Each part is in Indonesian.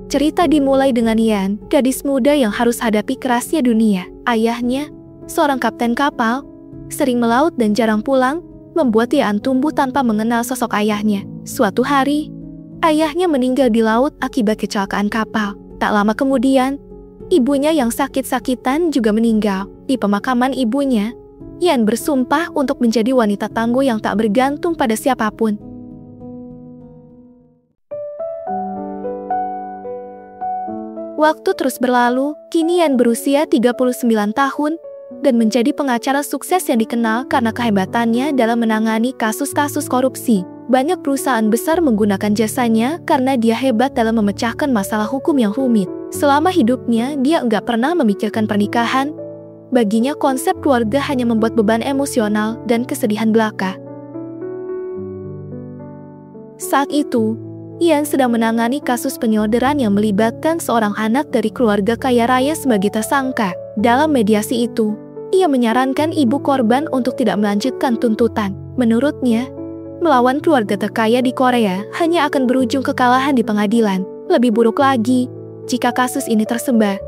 Cerita dimulai dengan Yan, gadis muda yang harus hadapi kerasnya dunia. Ayahnya, seorang kapten kapal, sering melaut dan jarang pulang, membuat Yan tumbuh tanpa mengenal sosok ayahnya. Suatu hari, ayahnya meninggal di laut akibat kecelakaan kapal. Tak lama kemudian, ibunya yang sakit-sakitan juga meninggal. Di pemakaman ibunya, Yan bersumpah untuk menjadi wanita tangguh yang tak bergantung pada siapapun. Waktu terus berlalu, kini Yan berusia 39 tahun dan menjadi pengacara sukses yang dikenal karena kehebatannya dalam menangani kasus-kasus korupsi. Banyak perusahaan besar menggunakan jasanya karena dia hebat dalam memecahkan masalah hukum yang rumit. Selama hidupnya, dia enggak pernah memikirkan pernikahan. Baginya konsep keluarga hanya membuat beban emosional dan kesedihan belaka. Saat itu, Yan sedang menangani kasus penyodran yang melibatkan seorang anak dari keluarga kaya raya sebagai tersangka. Dalam mediasi itu, ia menyarankan ibu korban untuk tidak melanjutkan tuntutan. Menurutnya, melawan keluarga terkaya di Korea hanya akan berujung kekalahan di pengadilan. Lebih buruk lagi, jika kasus ini tersebar,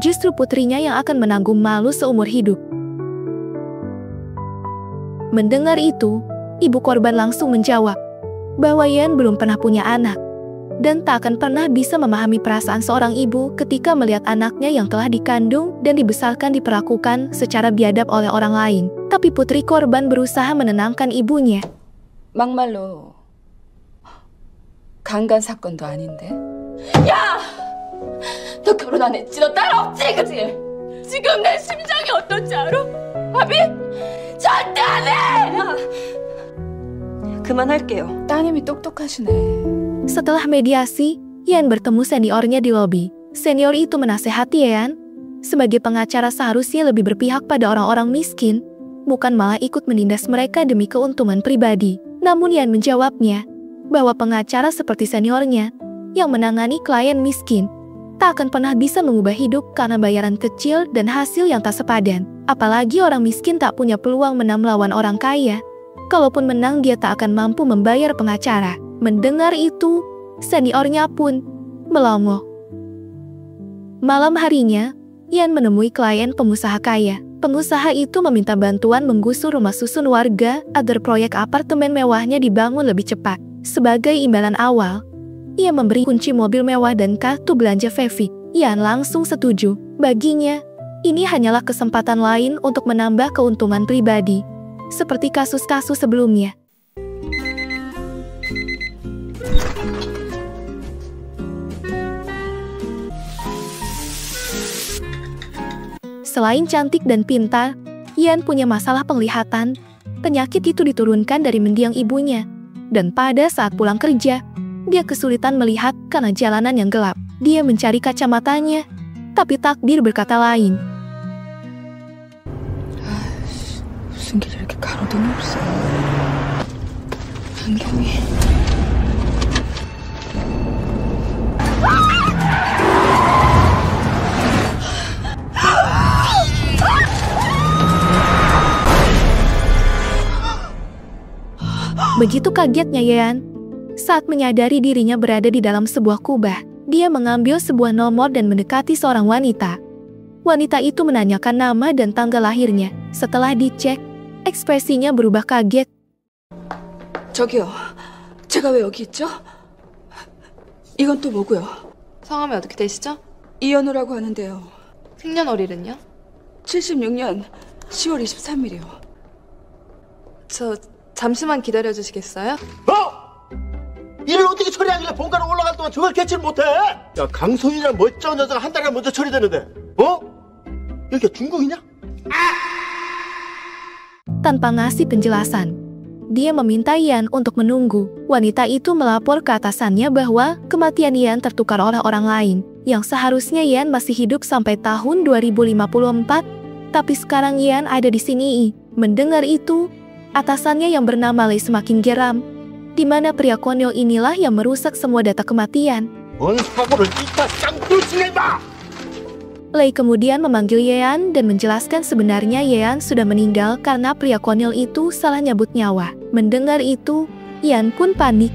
justru putrinya yang akan menanggung malu seumur hidup. Mendengar itu, ibu korban langsung menjawab bahwa Yan belum pernah punya anak, dan tak akan pernah bisa memahami perasaan seorang ibu ketika melihat anaknya yang telah dikandung dan dibesarkan diperlakukan secara biadab oleh orang lain. Tapi putri korban berusaha menenangkan ibunya. 막말로 강간 사건도 아닌데. 야! 너 결혼 안 했지? 너 딸 없지? 그치? 지금 내 심장이 어떤지 알아? 아비? 절대 안 해! 그만할게요. 따님이 똑똑하시네. Setelah mediasi, Yan bertemu seniornya di lobi. Senior itu menasehati Yan, sebagai pengacara seharusnya lebih berpihak pada orang-orang miskin, bukan malah ikut menindas mereka demi keuntungan pribadi. Namun Yan menjawabnya, bahwa pengacara seperti seniornya, yang menangani klien miskin, tak akan pernah bisa mengubah hidup karena bayaran kecil dan hasil yang tak sepadan. Apalagi orang miskin tak punya peluang menang melawan orang kaya. Kalaupun menang, dia tak akan mampu membayar pengacara. Mendengar itu, seniornya pun melongo. Malam harinya, Yan menemui klien pengusaha kaya. Pengusaha itu meminta bantuan menggusur rumah susun warga agar proyek apartemen mewahnya dibangun lebih cepat. Sebagai imbalan awal, ia memberi kunci mobil mewah dan kartu belanja Fevi. Yan langsung setuju. Baginya, ini hanyalah kesempatan lain untuk menambah keuntungan pribadi, seperti kasus-kasus sebelumnya. Selain cantik dan pintar, Yan punya masalah penglihatan. Penyakit itu diturunkan dari mendiang ibunya. Dan pada saat pulang kerja, dia kesulitan melihat karena jalanan yang gelap. Dia mencari kacamatanya, tapi takdir berkata lain. 무슨 길에 이렇게 가로등이 없어. 안경이. Begitu kagetnya Yan saat menyadari dirinya berada di dalam sebuah kubah. Dia mengambil sebuah nomor dan mendekati seorang wanita. Wanita itu menanyakan nama dan tanggal lahirnya. Setelah dicek, ekspresinya berubah kaget. 저기요, 제가 왜 여기 있죠? 이건 또 뭐고요? 성함이 어떻게 되시죠? 이현우라고 하는데요. 생년월일은요? 76년 10월 23일이요. 저 잠시만 기다려주시겠어요? 일을 어떻게 처리하길래 본가로 올라갈 동안 저걸 캐치를 못해? 야, 강소희란 멀쩡한 여자가 한 달간 먼저 처리되는데, 여기가 중국이냐? Tanpa ngasih penjelasan, dia meminta Yan untuk menunggu. Wanita itu melapor ke atasannya bahwa kematian Yan tertukar oleh orang lain, yang seharusnya Yan masih hidup sampai tahun 2054, tapi sekarang Yan ada di sini. Mendengar itu, atasannya yang bernama Lei semakin geram, di mana pria konyol inilah yang merusak semua data kematian. Lei kemudian memanggil Yan dan menjelaskan sebenarnya Yan sudah meninggal karena pria konyol itu salah nyabut nyawa. Mendengar itu, Yan pun panik,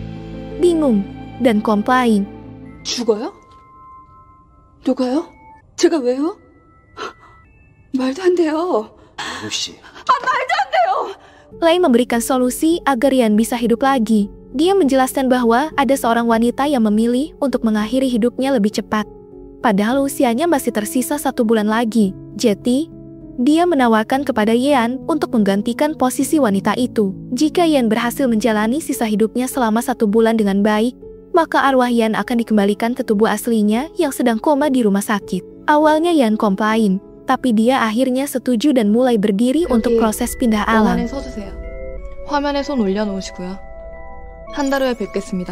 bingung, dan komplain. 죽어요? 누가요? 제가 왜요? 말도 안 돼요. 역시. Lei memberikan solusi agar Yan bisa hidup lagi. Dia menjelaskan bahwa ada seorang wanita yang memilih untuk mengakhiri hidupnya lebih cepat. Padahal usianya masih tersisa 1 bulan lagi. Jadi, dia menawarkan kepada Yan untuk menggantikan posisi wanita itu. Jika Yan berhasil menjalani sisa hidupnya selama 1 bulan dengan baik, maka arwah Yan akan dikembalikan ke tubuh aslinya yang sedang koma di rumah sakit. Awalnya Yan komplain, tapi dia akhirnya setuju dan mulai berdiri untuk proses pindah alam. 원안에 서주세요. 화면에 손 올려놓으시고요. 한 달 후에 뵙겠습니다.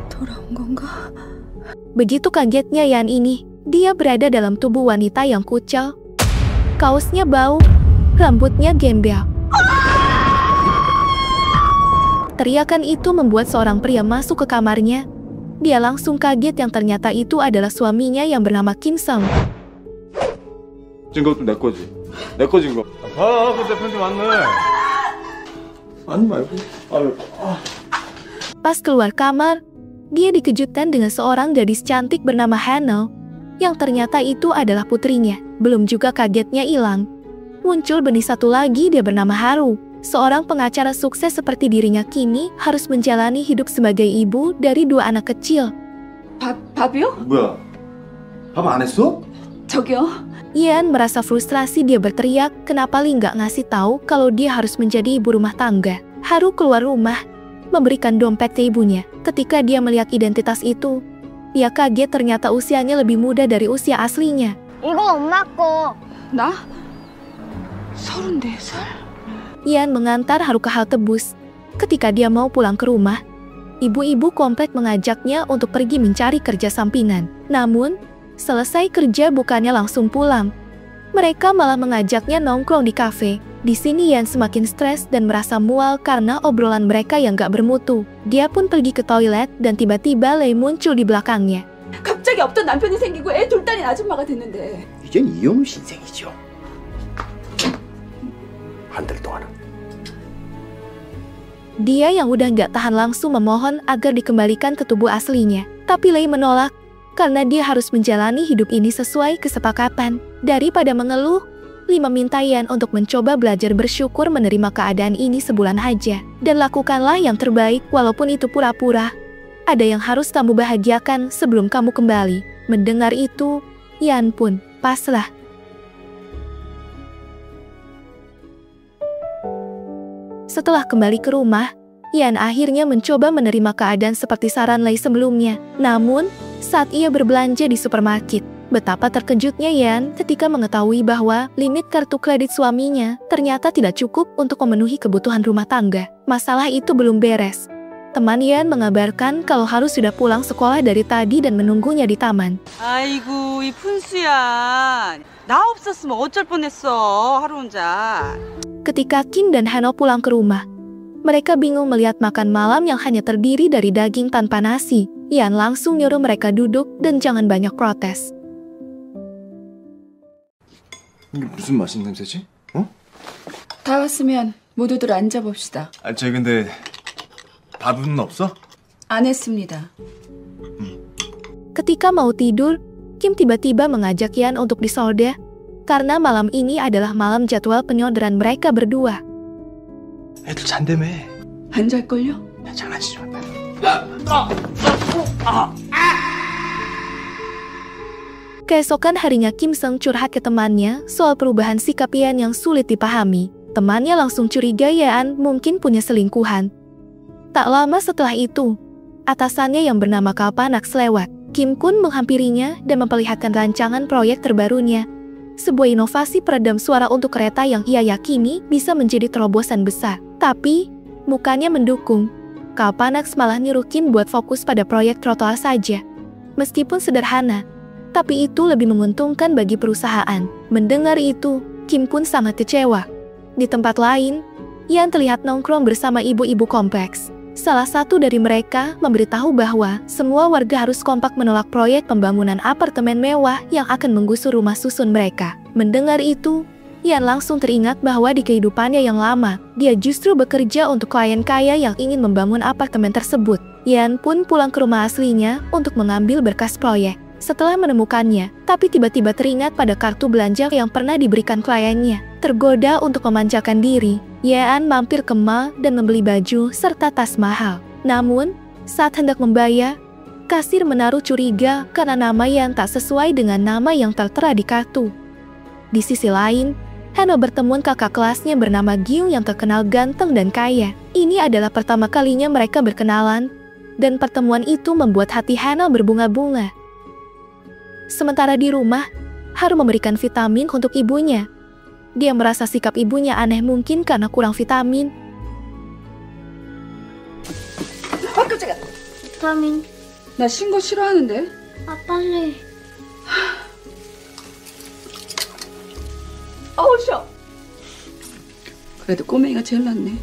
돌아온 건가? Begitu kagetnya Yan ini, dia berada dalam tubuh wanita yang kucel. Kaosnya bau, rambutnya gembel. Teriakan itu membuat seorang pria masuk ke kamarnya. Dia langsung kaget yang ternyata itu adalah suaminya yang bernama Kim Sung. 증거도 내 거지. 내 거 증거. 근데 편지 맞네. 아니 말고. Pas keluar kamar, dia dikejutkan dengan seorang gadis cantik bernama Hanel, yang ternyata itu adalah putrinya. Belum juga kagetnya hilang. Muncul benih satu lagi, dia bernama Haru. Seorang pengacara sukses seperti dirinya kini harus menjalani hidup sebagai ibu dari 2 anak kecil. 밥이요? 뭐야? 밥 안 했어? 저기요. Yan merasa frustrasi, dia berteriak, kenapa Lee nggak ngasih tahu kalau dia harus menjadi ibu rumah tangga. Haru keluar rumah, memberikan dompet ke ibunya. Ketika dia melihat identitas itu, dia kaget ternyata usianya lebih muda dari usia aslinya. 이거 엄마 거. 나? 34살? Yan mengantar Haru ke halte bus. Ketika dia mau pulang ke rumah, ibu-ibu komplek mengajaknya untuk pergi mencari kerja sampingan. Namun, selesai kerja bukannya langsung pulang. Mereka malah mengajaknya nongkrong di kafe. Di sini Yan semakin stres dan merasa mual karena obrolan mereka yang gak bermutu. Dia pun pergi ke toilet dan tiba-tiba Lei muncul di belakangnya. 갑자기 없던 남편이 생기고 애 둘 딸인 아줌마가 됐는데. 이젠 이용 신생이죠. 한 달 동안은. Dia yang udah gak tahan langsung memohon agar dikembalikan ke tubuh aslinya. Tapi Lei menolak, karena dia harus menjalani hidup ini sesuai kesepakatan. Daripada mengeluh, Lee meminta Yan untuk mencoba belajar bersyukur menerima keadaan ini sebulan aja. Dan lakukanlah yang terbaik walaupun itu pura-pura. Ada yang harus kamu bahagiakan sebelum kamu kembali. Mendengar itu, Yan pun pasrah. Setelah kembali ke rumah, Yan akhirnya mencoba menerima keadaan seperti saran Lei sebelumnya. Namun, saat ia berbelanja di supermarket, betapa terkejutnya Yan ketika mengetahui bahwa limit kartu kredit suaminya ternyata tidak cukup untuk memenuhi kebutuhan rumah tangga. Masalah itu belum beres. Teman Yan mengabarkan kalau harus sudah pulang sekolah dari tadi dan menunggunya di taman. 아이고 이 푼수야 나 없었으면 어쩔 뻔했어 하루 혼자. Ketika Kim dan Hano pulang ke rumah, mereka bingung melihat makan malam yang hanya terdiri dari daging tanpa nasi. Yan langsung nyuruh mereka duduk dan jangan banyak protes. 이게 무슨 맛있는 냄새지? 어? 다 왔으면 모두들 앉아봅시다. 아, 저기 근데 밥은 없어? 안 했습니다. Ketika mau tidur, Kim tiba-tiba mengajak Yan untuk disoda, karena malam ini adalah malam jadwal penyodran mereka berdua. 애들 잔다며. 안 잘걸요? 야, 장난치지 마. Keesokan harinya Kim Sung curhat ke temannya soal perubahan sikap Yan yang sulit dipahami. Temannya langsung curiga Yan mungkin punya selingkuhan. Tak lama setelah itu, atasannya yang bernama Kalpanax lewat. Kim Kun menghampirinya dan memperlihatkan rancangan proyek terbarunya. Sebuah inovasi peredam suara untuk kereta yang ia yakini bisa menjadi terobosan besar. Tapi, mukanya mendukung. Kalpanax malah nyuruh Kim buat fokus pada proyek trotoar saja. Meskipun sederhana, tapi itu lebih menguntungkan bagi perusahaan. Mendengar itu, Kim pun sangat kecewa. Di tempat lain, Yan terlihat nongkrong bersama ibu-ibu kompleks. Salah satu dari mereka memberitahu bahwa semua warga harus kompak menolak proyek pembangunan apartemen mewah yang akan menggusur rumah susun mereka. Mendengar itu, Yan langsung teringat bahwa di kehidupannya yang lama, dia justru bekerja untuk klien kaya yang ingin membangun apartemen tersebut. Yan pun pulang ke rumah aslinya untuk mengambil berkas proyek. Setelah menemukannya, tapi tiba-tiba teringat pada kartu belanja yang pernah diberikan kliennya. Tergoda untuk memanjakan diri, Yan mampir ke mall dan membeli baju serta tas mahal. Namun, saat hendak membayar, kasir menaruh curiga karena nama Yan tak sesuai dengan nama yang tertera di kartu. Di sisi lain, Hano bertemu kakak kelasnya bernama Gyung yang terkenal ganteng dan kaya. Ini adalah pertama kalinya mereka berkenalan, dan pertemuan itu membuat hati Hano berbunga-bunga. Sementara di rumah, Haru memberikan vitamin untuk ibunya. Dia merasa sikap ibunya aneh mungkin karena kurang vitamin. 아, 깜짝이야. 비타민. 나 신 거 싫어하는데. 아, 빨리. 아우, 싫어. 그래도 꼬맹이가 제일 낫네.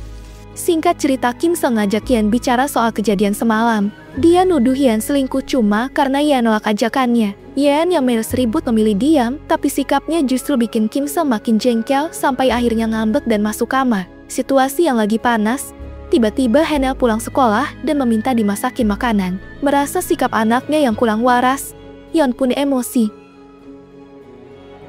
Singkat cerita, Kim Sung ngajak Yan bicara soal kejadian semalam. Dia nuduh Yan selingkuh cuma karena Yan nolak ajakannya. Yan yang males ribut memilih diam, tapi sikapnya justru bikin Kim Sung makin jengkel sampai akhirnya ngambek dan masuk kamar. Situasi yang lagi panas, tiba-tiba Hanel pulang sekolah dan meminta dimasakin makanan. Merasa sikap anaknya yang kurang waras, Yeon pun emosi.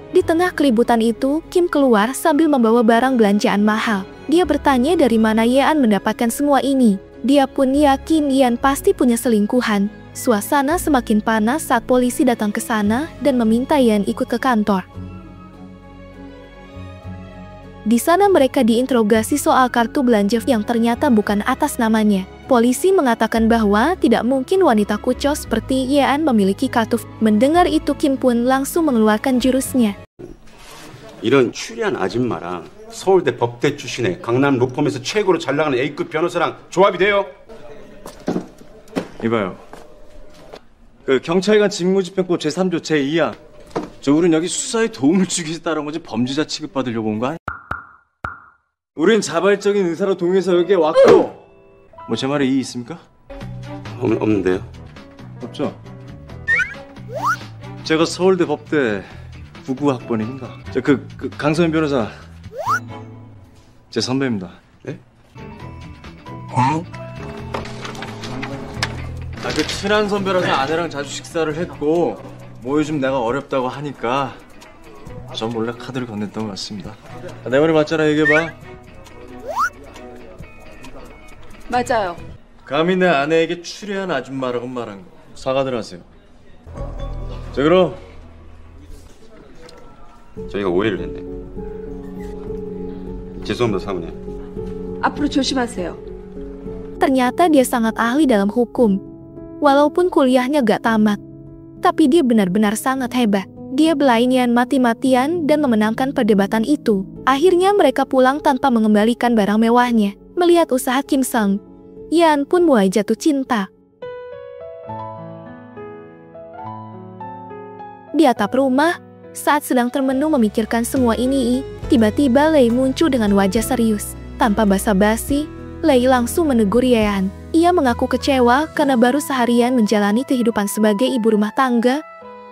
Di tengah keributan itu, Kim keluar sambil membawa barang belanjaan mahal. Dia bertanya dari mana Yeon mendapatkan semua ini. Dia pun yakin Yeon pasti punya selingkuhan. Suasana semakin panas saat polisi datang ke sana dan meminta Yeon ikut ke kantor. Di sana mereka diinterogasi soal kartu belanja yang ternyata bukan atas namanya. Polisi mengatakan bahwa tidak mungkin wanita kucel seperti Yeon memiliki kartu. Mendengar itu, Kim pun langsung mengeluarkan jurusnya. 이런 추리한 아줌마랑 서울대 법대 출신의 강남 로펌에서 최고로 잘 나가는 A급 변호사랑 조합이 돼요? 이봐요. 그 경찰관 직무집행법 제3조 제2항. 저 우린 여기 수사에 도움을 주기 위해서 따른 거지 범죄자 취급받으려고 온 거 아니야? 우린 자발적인 의사로 동의해서 여기에 왔고. 뭐 제 말에 이의 있습니까? 없는데요. 없죠? 제가 서울대 법대 99학번입니다. 그 강서연 변호사 제 선배입니다. 네? 그 친한 선배라서 아내랑 자주 식사를 했고 뭐 요즘 내가 어렵다고 하니까 전 몰래 카드를 건넸던 것 같습니다. 내 말이 맞잖아, 얘기해봐. 맞아요. 감히 내 아내에게 추리한 아줌마라고 말한 거 사과들 하세요. 자, 그럼 저희가 오해를 했네. 죄송합니다, 사모님. 앞으로 조심하세요. Ternyata dia sangat ahli dalam hukum. Walaupun kuliahnya gak tamat, tapi dia benar-benar sangat hebat. Dia belain Yeon mati-matian dan memenangkan perdebatan itu. Akhirnya mereka pulang tanpa mengembalikan barang mewahnya. Melihat usaha Kim Sung, Yeon pun mulai jatuh cinta. Di atap rumah, saat sedang termenung memikirkan semua ini, tiba-tiba Lei muncul dengan wajah serius. Tanpa basa-basi, Lei langsung menegur Yeon. Ia mengaku kecewa karena baru seharian menjalani kehidupan sebagai ibu rumah tangga,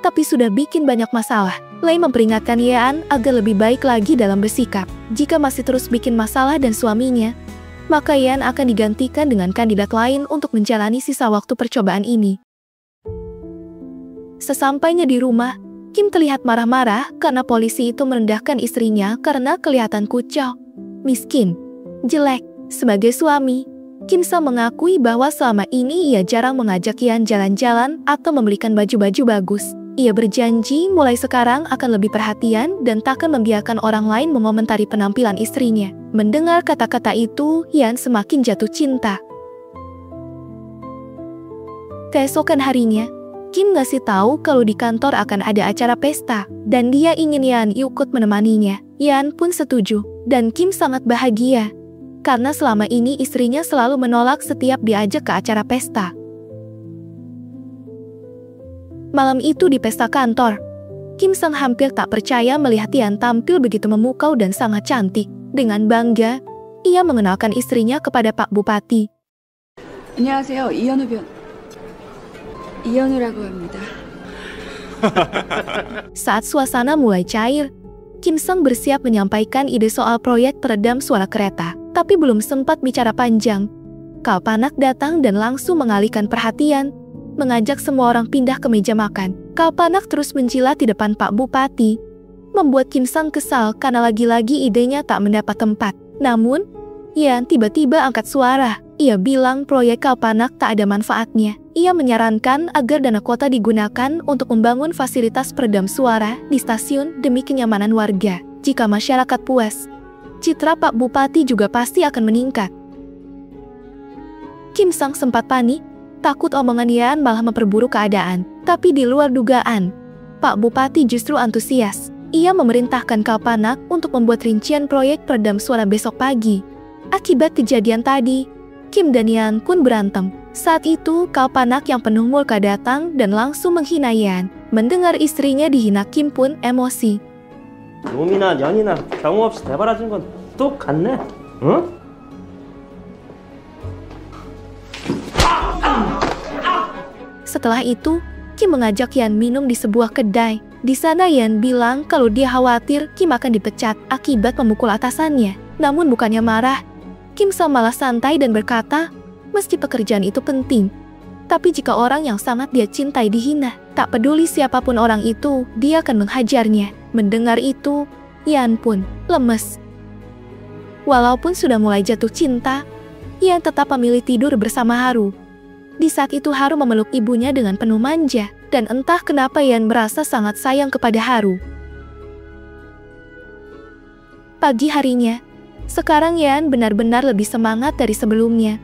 tapi sudah bikin banyak masalah. Lei memperingatkan Yeon agar lebih baik lagi dalam bersikap. Jika masih terus bikin masalah dan suaminya, maka Yeon akan digantikan dengan kandidat lain untuk menjalani sisa waktu percobaan ini. Sesampainya di rumah, Kim terlihat marah-marah karena polisi itu merendahkan istrinya karena kelihatan kucel, miskin, jelek. Sebagai suami, Kim Sung mengakui bahwa selama ini ia jarang mengajak Yeon jalan-jalan atau membelikan baju-baju bagus. Ia berjanji mulai sekarang akan lebih perhatian dan takkan membiarkan orang lain mengomentari penampilan istrinya. Mendengar kata-kata itu, Yeon semakin jatuh cinta. Keesokan harinya, Kim ngasih tahu kalau di kantor akan ada acara pesta, dan dia ingin Yeon ikut menemaninya. Yeon pun setuju, dan Kim sangat bahagia, karena selama ini istrinya selalu menolak setiap diajak ke acara pesta. Malam itu di pesta kantor, Kim Sung hampir tak percaya melihat Yeon tampil begitu memukau dan sangat cantik. Dengan bangga, ia mengenalkan istrinya kepada Pak Bupati. 안녕하세요. 이현우라고 합니다. Saat suasana mulai cair, Kim Sung bersiap menyampaikan ide soal proyek peredam suara kereta. Tapi belum sempat bicara panjang, Kal Panak datang dan langsung mengalihkan perhatian, mengajak semua orang pindah ke meja makan. Kal Panak terus menjilat di depan Pak Bupati, membuat Kim Sung kesal karena lagi-lagi idenya tak mendapat tempat. Namun, Yan tiba-tiba angkat suara. Ia bilang proyek Kal Panak tak ada manfaatnya. Ia menyarankan agar dana kuota digunakan untuk membangun fasilitas peredam suara di stasiun demi kenyamanan warga. Jika masyarakat puas, citra Pak Bupati juga pasti akan meningkat. Kim Sung sempat panik, takut omongan Yan malah memperburuk keadaan. Tapi di luar dugaan, Pak Bupati justru antusias. Ia memerintahkan Kal Panak untuk membuat rincian proyek peredam suara besok pagi. Akibat kejadian tadi, Kim dan Yan pun berantem. Saat itu, Kal Panak yang penuh murka datang dan langsung menghina Yan. Mendengar istrinya dihina, Kim pun emosi. 놈이나 년이나 경우 없이 대바라진 건 똑같네. 응? Setelah itu, Kim mengajak Yan minum di sebuah kedai. Di sana Yan bilang kalau dia khawatir Kim akan dipecat akibat memukul atasannya. Namun bukannya marah, Kim Sung malah santai dan berkata, meski pekerjaan itu penting, tapi jika orang yang sangat dia cintai dihina, tak peduli siapapun orang itu, dia akan menghajarnya. Mendengar itu, Yan pun lemes. Walaupun sudah mulai jatuh cinta, Yan tetap memilih tidur bersama Haru. Di saat itu Haru memeluk ibunya dengan penuh manja, dan entah kenapa Yan merasa sangat sayang kepada Haru. Pagi harinya, sekarang Yan benar-benar lebih semangat dari sebelumnya.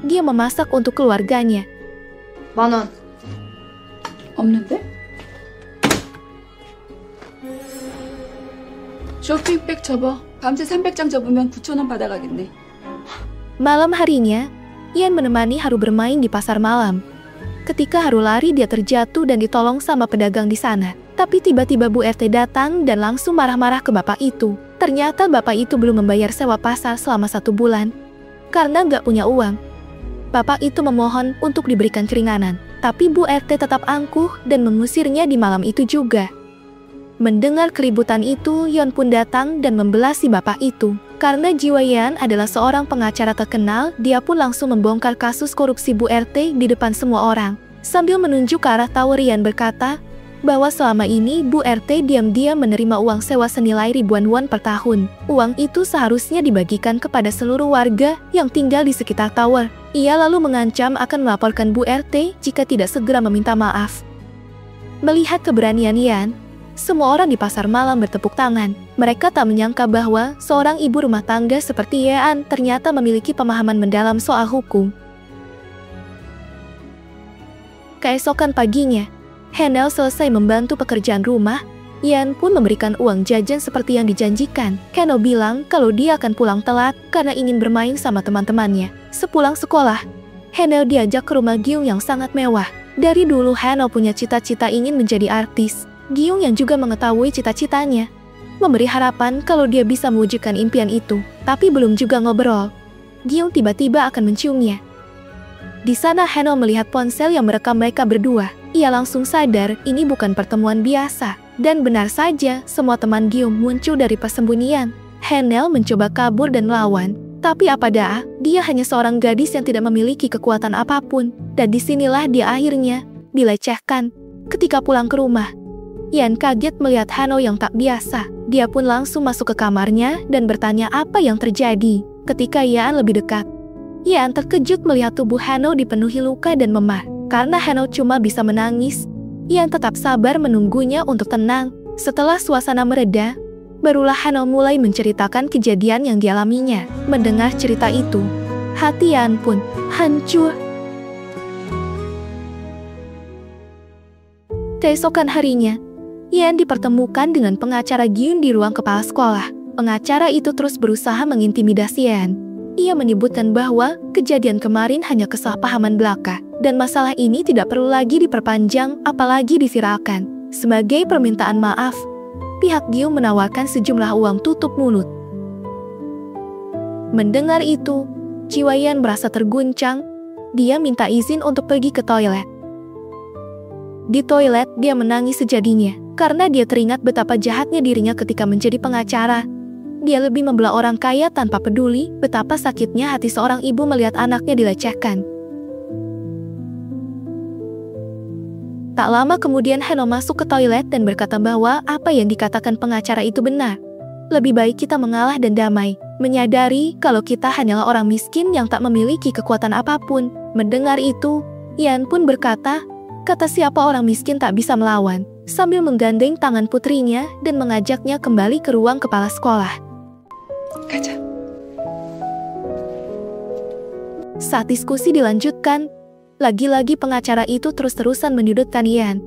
Dia memasak untuk keluarganya. 10,000원. 없는데? 쇼핑백 접어. 밤새 300장 접으면 9,000원 받아가겠네. Malam harinya, Yan menemani Haru bermain di pasar malam. Ketika Haru lari, dia terjatuh dan ditolong sama pedagang di sana. Tapi tiba-tiba Bu RT datang dan langsung marah-marah ke bapak itu. Ternyata bapak itu belum membayar sewa pasar selama 1 bulan. Karena nggak punya uang, bapak itu memohon untuk diberikan keringanan. Tapi Bu RT tetap angkuh dan mengusirnya di malam itu juga. Mendengar keributan itu, Yon pun datang dan membelasi bapak itu. Karena jiwa Yan adalah seorang pengacara terkenal, dia pun langsung membongkar kasus korupsi Bu RT di depan semua orang. Sambil menunjuk ke arah tower, Yan berkata bahwa selama ini Bu RT diam-diam menerima uang sewa senilai ribuan won per tahun. Uang itu seharusnya dibagikan kepada seluruh warga yang tinggal di sekitar tower. Ia lalu mengancam akan melaporkan Bu RT jika tidak segera meminta maaf. Melihat keberanian Yan, semua orang di pasar malam bertepuk tangan. Mereka tak menyangka bahwa seorang ibu rumah tangga seperti Yan ternyata memiliki pemahaman mendalam soal hukum. Keesokan paginya, Hanel selesai membantu pekerjaan rumah. Yan pun memberikan uang jajan seperti yang dijanjikan. Keno bilang kalau dia akan pulang telat karena ingin bermain sama teman-temannya. Sepulang sekolah, Hanel diajak ke rumah Gyung yang sangat mewah. Dari dulu Hanel punya cita-cita ingin menjadi artis. Gyung yang juga mengetahui cita-citanya, memberi harapan kalau dia bisa mewujudkan impian itu. Tapi belum juga ngobrol, Gyung tiba-tiba akan menciumnya. Di sana Hanel melihat ponsel yang merekam mereka berdua. Ia langsung sadar ini bukan pertemuan biasa. Dan benar saja, semua teman Gyung muncul dari persembunyian. Hanel mencoba kabur dan melawan. Tapi apa dah, dia hanya seorang gadis yang tidak memiliki kekuatan apapun. Dan disinilah dia akhirnya dilecehkan. Ketika pulang ke rumah, Yan kaget melihat Hanel yang tak biasa. Dia pun langsung masuk ke kamarnya dan bertanya apa yang terjadi. Ketika Yan lebih dekat, Yan terkejut melihat tubuh Hanel dipenuhi luka dan memar. Karena Hanel cuma bisa menangis, Yan tetap sabar menunggunya untuk tenang. Setelah suasana mereda, barulah Hanel mulai menceritakan kejadian yang dialaminya. Mendengar cerita itu, hati Yan pun hancur. Keesokan harinya, Yan dipertemukan dengan pengacara Gyun di ruang kepala sekolah. Pengacara itu terus berusaha mengintimidasi Yan. Ia menyebutkan bahwa kejadian kemarin hanya kesalahpahaman belaka, dan masalah ini tidak perlu lagi diperpanjang apalagi diviralkan. Sebagai permintaan maaf, pihak Gyung menawarkan sejumlah uang tutup mulut. Mendengar itu, jiwa Yan merasa terguncang. Dia minta izin untuk pergi ke toilet. Di toilet, dia menangis sejadinya. karena dia teringat betapa jahatnya dirinya ketika menjadi pengacara. Dia lebih membela orang kaya tanpa peduli betapa sakitnya hati seorang ibu melihat anaknya dilecehkan. Tak lama kemudian Heno masuk ke toilet dan berkata bahwa apa yang dikatakan pengacara itu benar. Lebih baik kita mengalah dan damai, menyadari kalau kita hanyalah orang miskin yang tak memiliki kekuatan apapun. Mendengar itu, Yan pun berkata, kata siapa orang miskin tak bisa melawan, sambil menggandeng tangan putrinya dan mengajaknya kembali ke ruang kepala sekolah. 가자. Saat diskusi dilanjutkan, lagi-lagi pengacara itu terus-terusan menyudutkan Yan.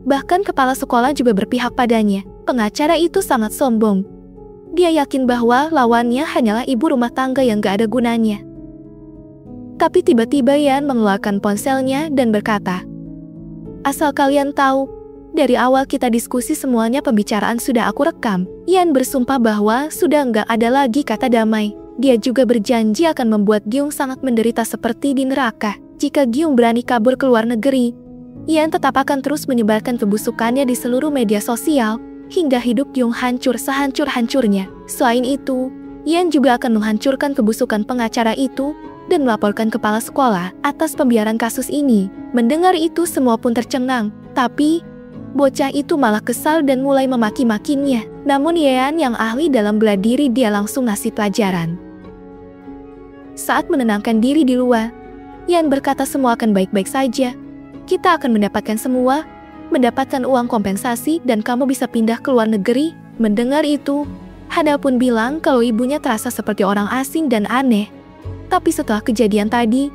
Bahkan kepala sekolah juga berpihak padanya. Pengacara itu sangat sombong. Dia yakin bahwa lawannya hanyalah ibu rumah tangga yang gak ada gunanya. Tapi tiba-tiba Yan mengeluarkan ponselnya dan berkata, asal kalian tahu, dari awal kita diskusi semuanya pembicaraan sudah aku rekam. Yan bersumpah bahwa sudah nggak ada lagi kata damai. Dia juga berjanji akan membuat Gyung sangat menderita seperti di neraka. Jika Gyung berani kabur ke luar negeri, Yan tetap akan terus menyebarkan kebusukannya di seluruh media sosial, hingga hidup Gyung hancur sehancur-hancurnya. Selain itu, Yan juga akan menghancurkan kebusukan pengacara itu, dan melaporkan kepala sekolah atas pembiaran kasus ini. Mendengar itu semua pun tercengang, tapi bocah itu malah kesal dan mulai memaki-makinya. Namun Yan yang ahli dalam bela diri, dia langsung ngasih pelajaran. Saat menenangkan diri di luar, Yan berkata semua akan baik-baik saja. Kita akan mendapatkan mendapatkan uang kompensasi dan kamu bisa pindah ke luar negeri. Mendengar itu, Hana pun bilang kalau ibunya terasa seperti orang asing dan aneh. Tapi setelah kejadian tadi,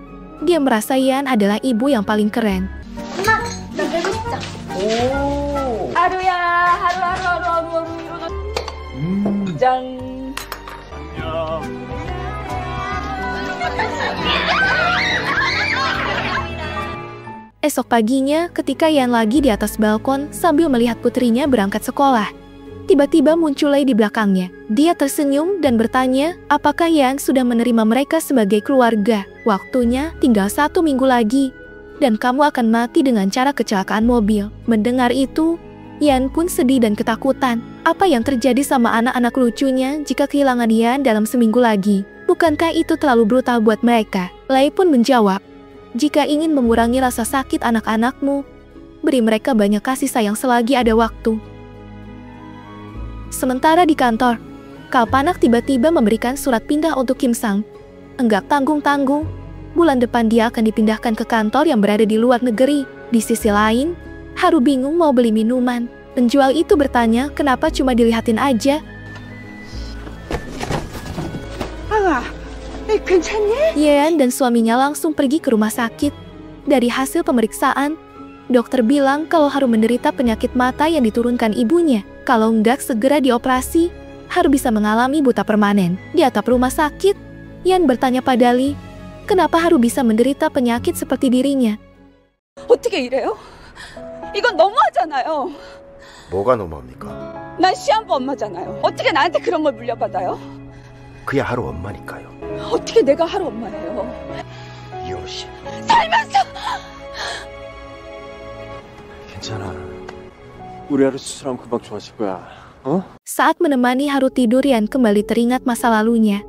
dia merasa Yan adalah ibu yang paling keren. 엄마, 나 배고 싶다. 오. 하루야, 하루 일어나. 짠. Esok paginya, ketika Yan lagi di atas balkon sambil melihat putrinya berangkat sekolah, tiba-tiba muncul Lei di belakangnya. Dia tersenyum dan bertanya, apakah Yan sudah menerima mereka sebagai keluarga? Waktunya tinggal 1 minggu lagi, dan kamu akan mati dengan cara kecelakaan mobil. Mendengar itu, Yan pun sedih dan ketakutan. Apa yang terjadi sama anak-anak lucunya jika kehilangan Yan dalam seminggu lagi? Bukankah itu terlalu brutal buat mereka? Lei pun menjawab, jika ingin mengurangi rasa sakit anak-anakmu, beri mereka banyak kasih sayang selagi ada waktu. Sementara di kantor, Kalpanak tiba-tiba memberikan surat pindah untuk Kim Sang. Enggak tanggung-tanggung, bulan depan dia akan dipindahkan ke kantor yang berada di luar negeri. Di sisi lain, Haru bingung mau beli minuman. Penjual itu bertanya kenapa cuma dilihatin aja. 괜찮니? Yean dan suaminya langsung pergi ke rumah sakit. Dari hasil pemeriksaan, dokter bilang kalau Haru menderita penyakit mata yang diturunkan ibunya. Kalau enggak segera dioperasi, Haru bisa mengalami buta permanen. Di atap rumah sakit, Yan bertanya pada Lee, kenapa Haru bisa menderita penyakit seperti dirinya? 어떻게 이래요? 이건 너무하잖아요. 뭐가 너무합니까? 난 시한부 엄마잖아요. 어떻게 나한테 그런 걸 물려받아요? 그야 하루 엄마니까요. 어떻게 내가 하루 엄마예요? 이호 씨. 살면서! 괜찮아. 우리 하루 수술하면 금방 좋아질 거야. 어? Saat menemani Haru tidur, Yan kembali teringat masa lalunya.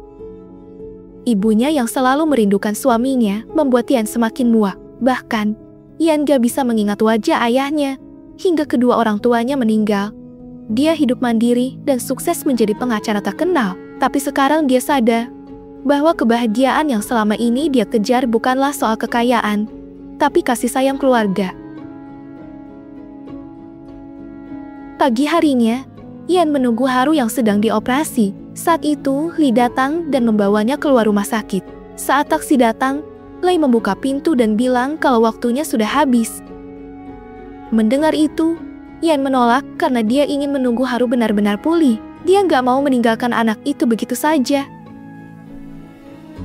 Ibunya yang selalu merindukan suaminya membuat Yan semakin muak. Bahkan, Yan gak bisa mengingat wajah ayahnya hingga kedua orang tuanya meninggal. Dia hidup mandiri dan sukses menjadi pengacara terkenal. Tapi sekarang dia sadar bahwa kebahagiaan yang selama ini dia kejar bukanlah soal kekayaan, tapi kasih sayang keluarga. Pagi harinya, Yan menunggu Haru yang sedang dioperasi. Saat itu, Lee datang dan membawanya keluar rumah sakit. Saat taksi datang, Lei membuka pintu dan bilang kalau waktunya sudah habis. Mendengar itu, Yan menolak karena dia ingin menunggu Haru benar-benar pulih. Dia nggak mau meninggalkan anak itu begitu saja.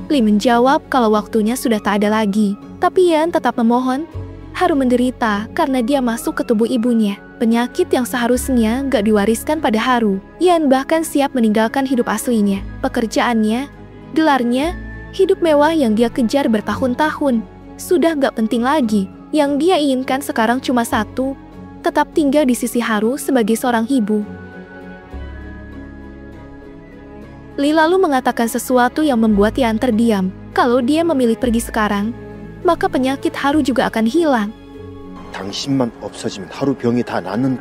Lee menjawab kalau waktunya sudah tak ada lagi. Tapi Yan tetap memohon. Haru menderita karena dia masuk ke tubuh ibunya. Penyakit yang seharusnya nggak diwariskan pada Haru. Yan bahkan siap meninggalkan hidup aslinya, pekerjaannya, gelarnya, hidup mewah yang dia kejar bertahun-tahun. Sudah nggak penting lagi. Yang dia inginkan sekarang cuma satu, tetap tinggal di sisi Haru sebagai seorang ibu. Lee lalu mengatakan sesuatu yang membuat Yan terdiam. Kalau dia memilih pergi sekarang, maka penyakit Haru juga akan hilang. 당신만 없어지면 하루 병이 다 낫는.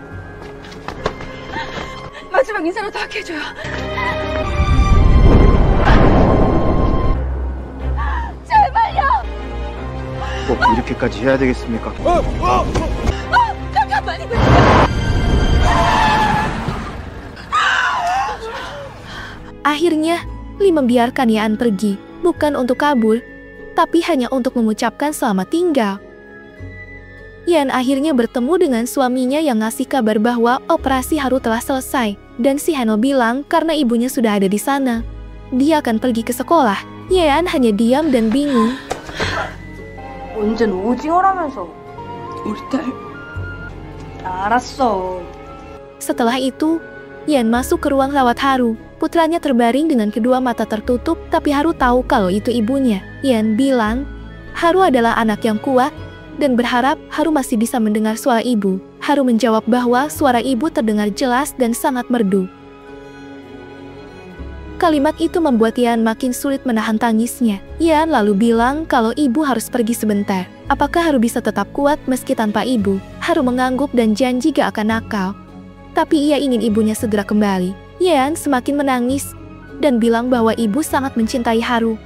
마지막 인사라도 하게 해줘요. 제발요. 꼭 이렇게까지 해야 되겠습니까? 잠깐만 이거. Akhirnya, Lee membiarkan Yan pergi, bukan untuk kabur, tapi hanya untuk mengucapkan selamat tinggal. Yan akhirnya bertemu dengan suaminya yang ngasih kabar bahwa operasi Haru telah selesai, dan si Hanel bilang karena ibunya sudah ada di sana, dia akan pergi ke sekolah. Yan hanya diam dan bingung. 언젠 오징어라면서. 우리 딸. 알았어. Setelah itu, Yan masuk ke ruang rawat Haru. Putranya terbaring dengan kedua mata tertutup, tapi Haru tahu kalau itu ibunya. Yan bilang, Haru adalah anak yang kuat, dan berharap Haru masih bisa mendengar suara ibu. Haru menjawab bahwa suara ibu terdengar jelas dan sangat merdu. Kalimat itu membuat Yan makin sulit menahan tangisnya. Yan lalu bilang kalau ibu harus pergi sebentar. Apakah Haru bisa tetap kuat meski tanpa ibu? Haru mengangguk dan janji gak akan nakal. Tapi ia ingin ibunya segera kembali. Yan semakin menangis dan bilang bahwa ibu sangat mencintai Haru.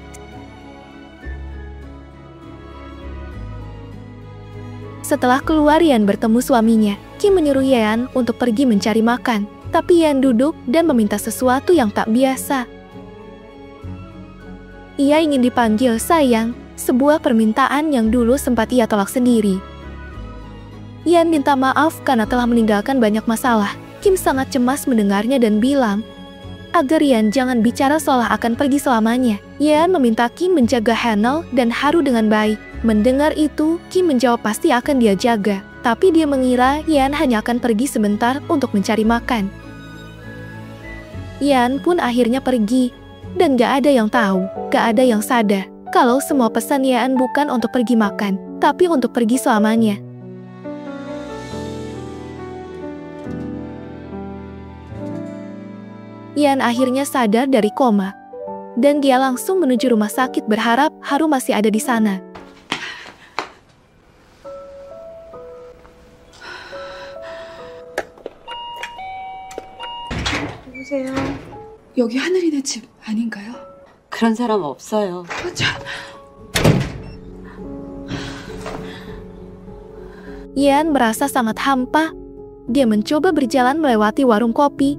Setelah keluar, Yan bertemu suaminya. Kim menyuruh Yan untuk pergi mencari makan, tapi Yan duduk dan meminta sesuatu yang tak biasa. Ia ingin dipanggil sayang, sebuah permintaan yang dulu sempat ia tolak sendiri. Yan minta maaf karena telah meninggalkan banyak masalah. Kim sangat cemas mendengarnya dan bilang agar Yan jangan bicara seolah akan pergi selamanya. Yan meminta Kim menjaga Hanel dan Haru dengan baik. Mendengar itu, Kim menjawab pasti akan dia jaga. Tapi dia mengira Yan hanya akan pergi sebentar untuk mencari makan. Yan pun akhirnya pergi. Dan gak ada yang tahu, gak ada yang sadar kalau semua pesan Yan bukan untuk pergi makan, tapi untuk pergi selamanya. Yan akhirnya sadar dari koma, dan dia langsung menuju rumah sakit berharap Haru masih ada di sana. 여보세요. 여기 하늘이네 집 아닌가요? 그런 사람 없어요. Yan merasa sangat hampa. Dia mencoba berjalan melewati warung kopi,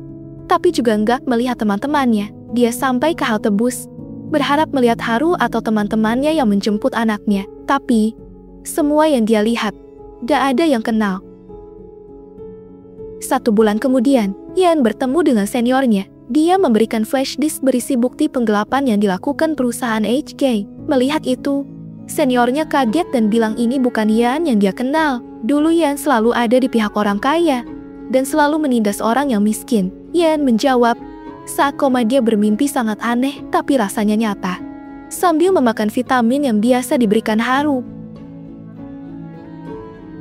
tapi juga enggak melihat teman-temannya. Dia sampai ke halte bus, berharap melihat Haru atau teman-temannya yang menjemput anaknya. Tapi, semua yang dia lihat, gak ada yang kenal. 1 bulan kemudian, Yan bertemu dengan seniornya. Dia memberikan flash disk berisi bukti penggelapan yang dilakukan perusahaan HK. Melihat itu, seniornya kaget dan bilang ini bukan Yan yang dia kenal. Dulu Yan selalu ada di pihak orang kaya, dan selalu menindas orang yang miskin. Yan menjawab, saat koma dia bermimpi sangat aneh tapi rasanya nyata. Sambil memakan vitamin yang biasa diberikan Haru.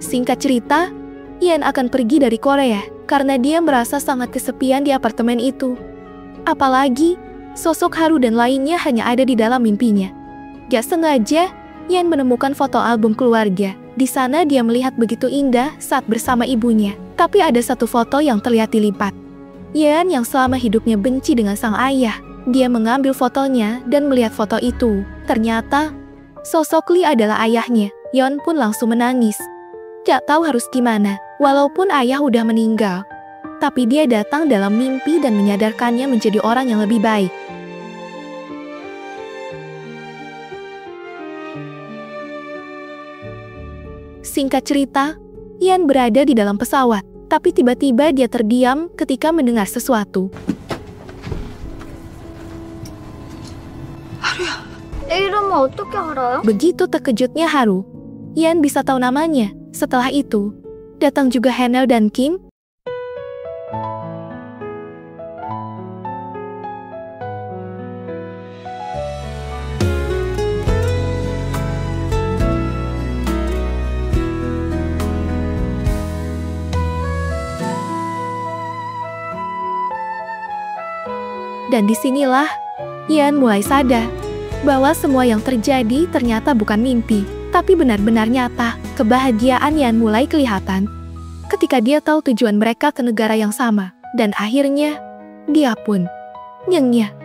Singkat cerita, Yan akan pergi dari Korea karena dia merasa sangat kesepian di apartemen itu. Apalagi, sosok Haru dan lainnya hanya ada di dalam mimpinya. Gak sengaja, Yan menemukan foto album keluarga. Di sana dia melihat begitu indah saat bersama ibunya. Tapi ada satu foto yang terlihat dilipat. Yan yang selama hidupnya benci dengan sang ayah. Dia mengambil fotonya dan melihat foto itu. Ternyata, sosok Lee adalah ayahnya. Yeon pun langsung menangis. Gak tahu harus gimana, walaupun ayah udah meninggal. Tapi dia datang dalam mimpi dan menyadarkannya menjadi orang yang lebih baik. Singkat cerita, Yan berada di dalam pesawat. Tapi tiba-tiba dia terdiam ketika mendengar sesuatu. 하루야. 내 이름은 어떻게 알아요? Begitu terkejutnya Haru. Yan bisa tahu namanya. Setelah itu, datang juga Hanel dan Kim. Dan disinilah Ian mulai sadar bahwa semua yang terjadi ternyata bukan mimpi, tapi benar-benar nyata. Kebahagiaan Ian mulai kelihatan ketika dia tahu tujuan mereka ke negara yang sama. Dan akhirnya, dia pun nyengnya